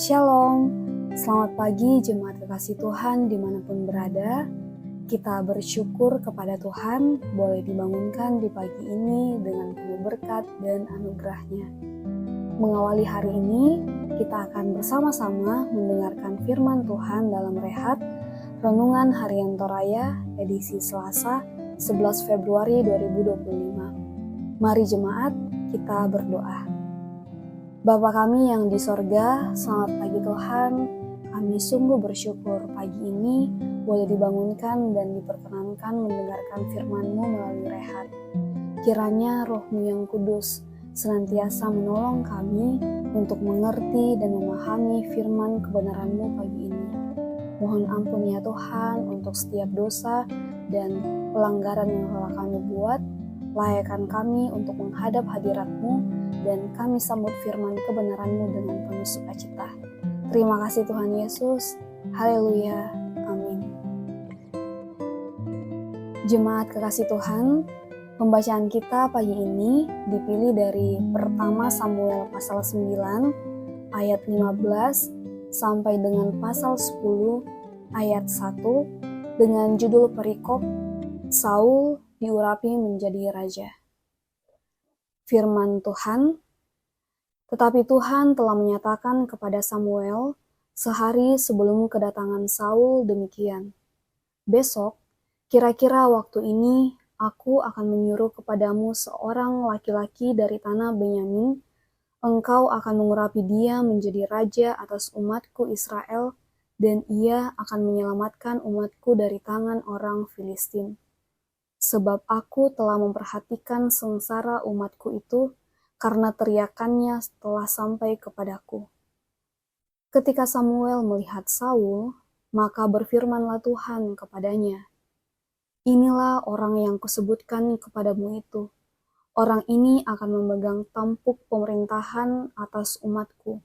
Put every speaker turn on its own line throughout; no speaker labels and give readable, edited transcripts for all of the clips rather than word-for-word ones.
Shalom, selamat pagi jemaat kekasih Tuhan dimanapun berada. Kita bersyukur kepada Tuhan boleh dibangunkan di pagi ini dengan penuh berkat dan anugerahnya. Mengawali hari ini, kita akan bersama-sama mendengarkan firman Tuhan dalam Rehat Renungan Harian Toraya edisi Selasa 11 Februari 2025. Mari jemaat, kita berdoa. Bapa kami yang di sorga, selamat pagi Tuhan. Kami sungguh bersyukur pagi ini boleh dibangunkan dan diperkenankan mendengarkan firman-Mu melalui Rehat. Kiranya Roh-Mu yang kudus senantiasa menolong kami untuk mengerti dan memahami firman kebenaran-Mu pagi ini. Mohon ampun ya Tuhan untuk setiap dosa dan pelanggaran yang telah kami buat. Layakkan kami untuk menghadap hadirat-Mu dan kami sambut firman kebenaran-Mu dengan penuh sukacita. Terima kasih Tuhan Yesus. Haleluya. Amin. Jemaat kekasih Tuhan, pembacaan kita pagi ini dipilih dari pertama Samuel pasal 9 ayat 15 sampai dengan pasal 10 ayat 1 dengan judul perikop Saul diurapi menjadi raja. Firman Tuhan, tetapi Tuhan telah menyatakan kepada Samuel sehari sebelum kedatangan Saul demikian. Besok, kira-kira waktu ini, aku akan menyuruh kepadamu seorang laki-laki dari tanah Benyamin. Engkau akan mengurapi dia menjadi raja atas umatku Israel, dan ia akan menyelamatkan umatku dari tangan orang Filistin. Sebab aku telah memperhatikan sengsara umatku itu, karena teriakannya telah sampai kepadaku. Ketika Samuel melihat Saul, maka berfirmanlah Tuhan kepadanya, inilah orang yang kusebutkan kepadamu itu. Orang ini akan memegang tampuk pemerintahan atas umatku.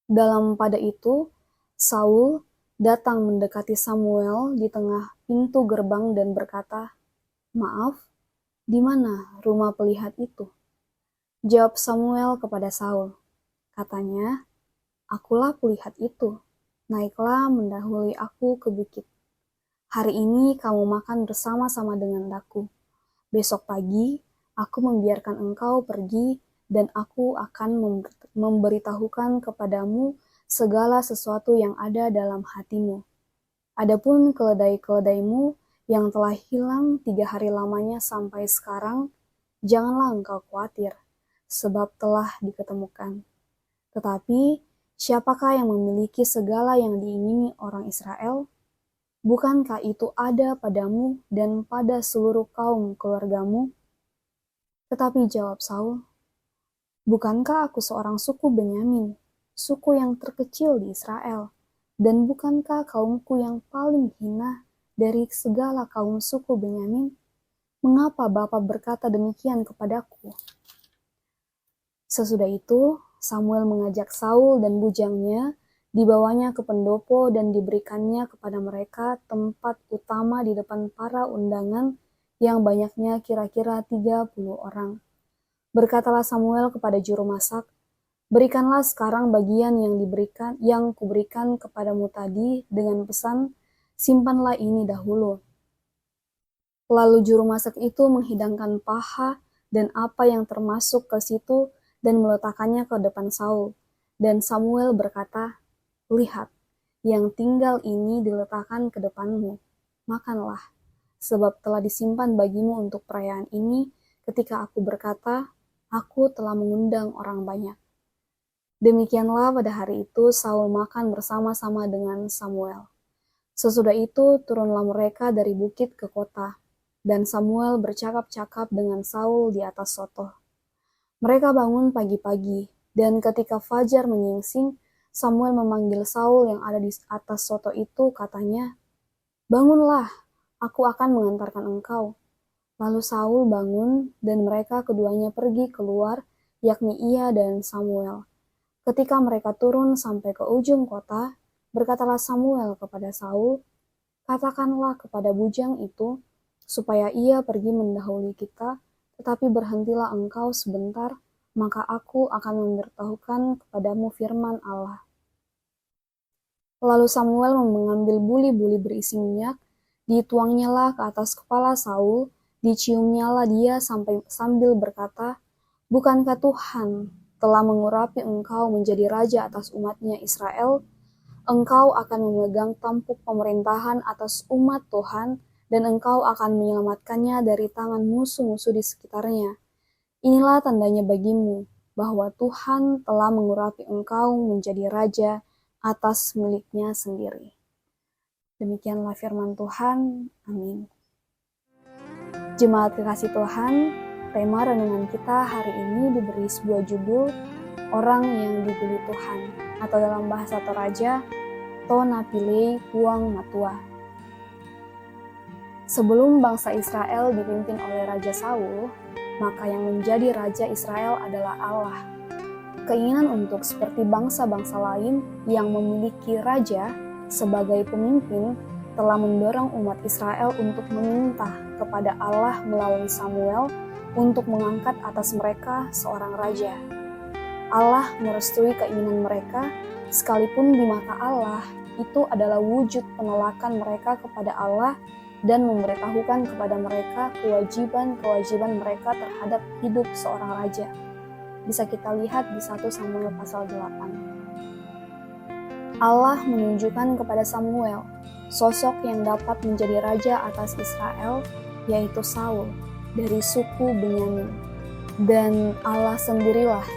Dalam pada itu, Saul datang mendekati Samuel di tengah pintu gerbang dan berkata, "Maaf, di mana rumah pelihat itu?" Jawab Samuel kepada Saul, katanya, "Akulah pelihat itu, naiklah mendahului aku ke bukit. Hari ini kamu makan bersama-sama dengan daku. Besok pagi, aku membiarkan engkau pergi dan aku akan memberitahukan kepadamu segala sesuatu yang ada dalam hatimu. Adapun keledai-keledaimu yang telah hilang 3 hari lamanya sampai sekarang, janganlah engkau khawatir, sebab telah diketemukan. Tetapi, siapakah yang memiliki segala yang diingini orang Israel? Bukankah itu ada padamu dan pada seluruh kaum keluargamu?" Tetapi jawab Saul, "Bukankah aku seorang suku Benyamin, suku yang terkecil di Israel, dan bukankah kaumku yang paling hina dari segala kaum suku Benyamin? Mengapa Bapa berkata demikian kepadaku?" Sesudah itu, Samuel mengajak Saul dan bujangnya, dibawanya ke pendopo dan diberikannya kepada mereka tempat utama di depan para undangan yang banyaknya kira-kira 30 orang. Berkatalah Samuel kepada juru masak, "Berikanlah sekarang bagian yang kuberikan kepadamu tadi dengan pesan, simpanlah ini dahulu." Lalu juru masak itu menghidangkan paha dan apa yang termasuk ke situ dan meletakkannya ke depan Saul. Dan Samuel berkata, "Lihat, yang tinggal ini diletakkan ke depanmu. Makanlah, sebab telah disimpan bagimu untuk perayaan ini ketika aku berkata, aku telah mengundang orang banyak." Demikianlah pada hari itu Saul makan bersama-sama dengan Samuel. Sesudah itu turunlah mereka dari bukit ke kota, dan Samuel bercakap-cakap dengan Saul di atas sotoh. Mereka bangun pagi-pagi, dan ketika fajar menyingsing, Samuel memanggil Saul yang ada di atas sotoh itu, katanya, "Bangunlah, aku akan mengantarkan engkau." Lalu Saul bangun, dan mereka keduanya pergi keluar, yakni ia dan Samuel. Ketika mereka turun sampai ke ujung kota, berkatalah Samuel kepada Saul, "Katakanlah kepada bujang itu, supaya ia pergi mendahului kita, tetapi berhentilah engkau sebentar, maka aku akan memberitahukan kepadamu firman Allah. Lalu Samuel mengambil buli-buli berisi minyak, dituangnyalah ke atas kepala Saul, diciumnyalah dia sambil berkata, "Bukankah Tuhan telah mengurapi engkau menjadi raja atas umatnya Israel? Engkau akan memegang tampuk pemerintahan atas umat Tuhan, dan engkau akan menyelamatkannya dari tangan musuh-musuh di sekitarnya. Inilah tandanya bagimu, bahwa Tuhan telah mengurapi engkau menjadi raja atas miliknya sendiri." Demikianlah firman Tuhan. Amin. Jemaat kekasih Tuhan, tema renungan kita hari ini diberi sebuah judul, Orang yang Dipilih Tuhan, atau dalam bahasa Toraja, To Napilei Puang Matua. Sebelum bangsa Israel dipimpin oleh Raja Saul, maka yang menjadi Raja Israel adalah Allah. Keinginan untuk seperti bangsa-bangsa lain yang memiliki raja sebagai pemimpin telah mendorong umat Israel untuk meminta kepada Allah melalui Samuel untuk mengangkat atas mereka seorang raja. Allah merestui keinginan mereka, sekalipun di mata Allah itu adalah wujud penolakan mereka kepada Allah dan memberitahukan kepada mereka kewajiban-kewajiban mereka terhadap hidup seorang raja. Bisa kita lihat di 1 Samuel pasal 8. Allah menunjukkan kepada Samuel sosok yang dapat menjadi raja atas Israel, yaitu Saul, dari suku Benyamin. Dan Allah sendirilah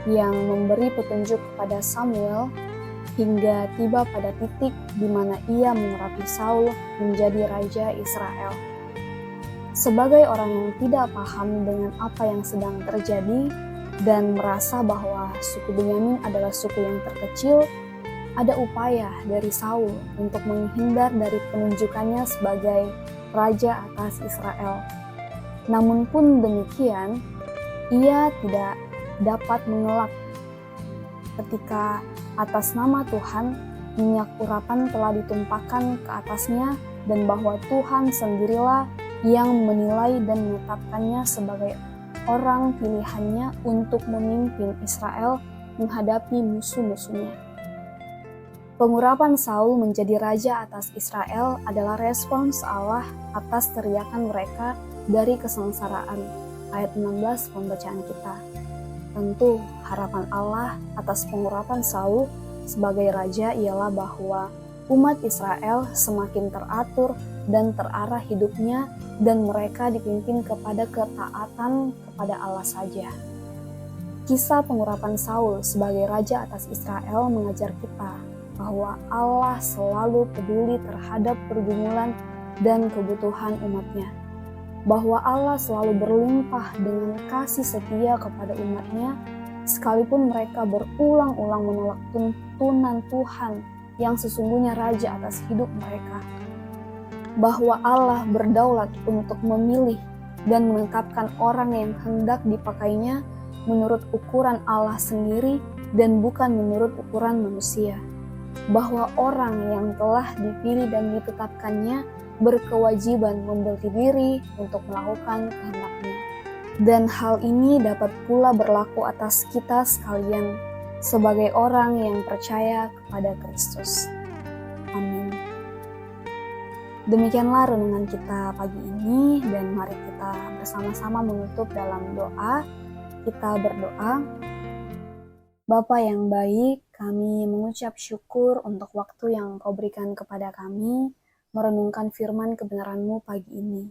yang memberi petunjuk kepada Samuel hingga tiba pada titik di mana ia mengurapi Saul menjadi raja Israel. Sebagai orang yang tidak paham dengan apa yang sedang terjadi dan merasa bahwa suku Benyamin adalah suku yang terkecil, ada upaya dari Saul untuk menghindar dari penunjukannya sebagai raja atas Israel. Namun pun demikian, ia tidak dapat mengelak ketika atas nama Tuhan minyak urapan telah ditumpahkan ke atasnya, dan bahwa Tuhan sendirilah yang menilai dan menetapkannya sebagai orang pilihannya untuk memimpin Israel menghadapi musuh-musuhnya. Pengurapan Saul menjadi raja atas Israel adalah respons Allah atas teriakan mereka dari kesengsaraan. Ayat 16 pembacaan kita. Tentu harapan Allah atas pengurapan Saul sebagai raja ialah bahwa umat Israel semakin teratur dan terarah hidupnya, dan mereka dipimpin kepada ketaatan kepada Allah saja. Kisah pengurapan Saul sebagai raja atas Israel mengajar kita bahwa Allah selalu peduli terhadap pergumulan dan kebutuhan umatnya, bahwa Allah selalu berlimpah dengan kasih setia kepada umatnya, sekalipun mereka berulang-ulang menolak tuntunan Tuhan yang sesungguhnya raja atas hidup mereka, bahwa Allah berdaulat untuk memilih dan menetapkan orang yang hendak dipakainya menurut ukuran Allah sendiri dan bukan menurut ukuran manusia, bahwa orang yang telah dipilih dan ditetapkannya berkewajiban memberi diri untuk melakukan kehendak-Nya. Dan hal ini dapat pula berlaku atas kita sekalian sebagai orang yang percaya kepada Kristus. Amin. Demikianlah renungan kita pagi ini, dan mari kita bersama-sama menutup dalam doa. Kita berdoa. Bapa yang baik, kami mengucap syukur untuk waktu yang Kau berikan kepada kami, merenungkan firman kebenaran-Mu pagi ini.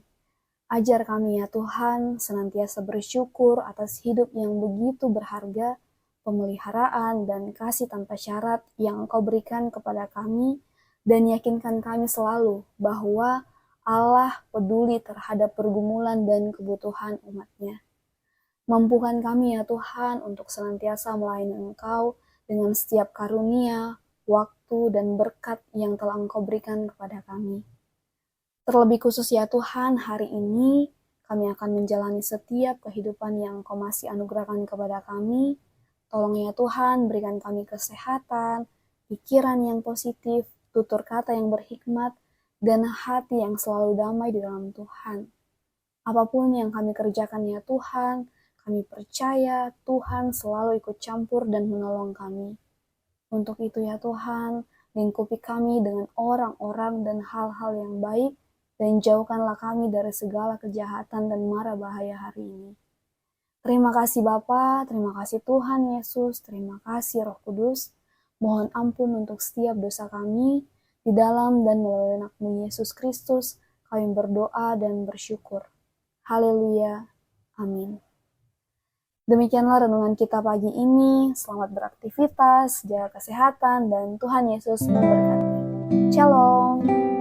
Ajar kami ya Tuhan, senantiasa bersyukur atas hidup yang begitu berharga, pemeliharaan dan kasih tanpa syarat yang Engkau berikan kepada kami, dan yakinkan kami selalu bahwa Allah peduli terhadap pergumulan dan kebutuhan umat-Nya. Mampukan kami ya Tuhan untuk senantiasa melayani Engkau dengan setiap karunia, waktu, dan berkat yang telah Engkau berikan kepada kami. Terlebih khusus ya Tuhan, hari ini kami akan menjalani setiap kehidupan yang Engkau masih anugerahkan kepada kami. Tolong ya Tuhan, berikan kami kesehatan, pikiran yang positif, tutur kata yang berhikmat, dan hati yang selalu damai di dalam Tuhan. Apapun yang kami kerjakan ya Tuhan, Kami percaya Tuhan selalu ikut campur dan menolong kami. Untuk itu ya Tuhan, lingkupi kami dengan orang-orang dan hal-hal yang baik, dan jauhkanlah kami dari segala kejahatan dan mara bahaya hari ini. Terima kasih Bapa, terima kasih Tuhan Yesus, terima kasih Roh Kudus. Mohon ampun untuk setiap dosa kami, di dalam dan melalui anakmu Yesus Kristus, kami berdoa dan bersyukur. Haleluya. Amin. Demikianlah renungan kita pagi ini. Selamat beraktivitas, jaga kesehatan, dan Tuhan Yesus memberkati. Shalom.